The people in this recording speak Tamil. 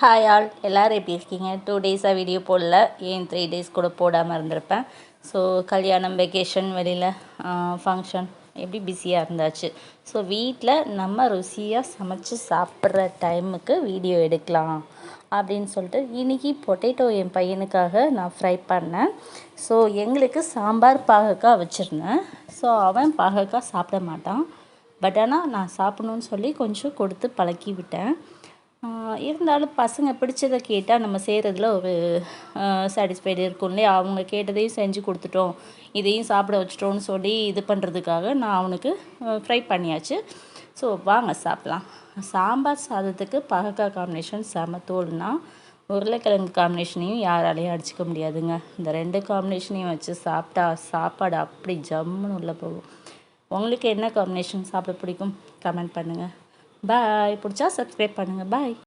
ஹாய் ஆல் எல்லோரும் எப்படி இருக்கீங்க? 2 டேஸாக வீடியோ போடல, ஏன் 3 டேஸ் கூட போடாமல் இருந்திருப்பேன். ஸோ கல்யாணம், வெக்கேஷன், வெளியில் ஃபங்க்ஷன் எப்படி பிஸியாக இருந்தாச்சு. ஸோ வீட்டில் நம்ம ருசியாக சமைச்சு சாப்பிட்ற டைமுக்கு வீடியோ எடுக்கலாம் அப்படின்னு சொல்லிட்டு இன்றைக்கி பொட்டேட்டோ என் பையனுக்காக நான் ஃப்ரை பண்ணேன். ஸோ எங்களுக்கு சாம்பார் பாகக்காய் வச்சுருந்தேன். ஸோ அவன் பாகக்காய் சாப்பிட மாட்டான். பட் ஆனால் நான் சாப்பிட்ணுன்னு சொல்லி கொஞ்சம் கொடுத்து பழக்கி விட்டேன். இருந்தாலும் பசங்க பிடிச்சதை கேட்டால் நம்ம செய்கிறதுல ஒரு சாட்டிஸ்ஃபைடு இருக்கும் இல்லையா? அவங்க கேட்டதையும் செஞ்சு கொடுத்துட்டோம், இதையும் சாப்பிட வச்சிட்டோன்னு சொல்லி இது பண்ணுறதுக்காக நான் அவனுக்கு ஃப்ரை பண்ணியாச்சு. ஸோ வாங்க சாப்பிட்லாம். சாம்பார் சாதத்துக்கு பாகக்காய் காம்பினேஷன் செம தோல்னா, உருளைக்கிழங்கு காம்பினேஷனையும் யாராலையும் அடிச்சிக்க முடியாதுங்க. இந்த 2 காம்பினேஷனையும் வச்சு சாப்பிட்டா சாப்பாடு அப்படி ஜம்முன்னு உள்ளே போகும். உங்களுக்கு என்ன காம்பினேஷன் சாப்பிட பிடிக்கும்? கமெண்ட் பண்ணுங்கள். பாய். பிடிச்சா சப்ஸ்கிரைப் பண்ணுங்கள். பாய்.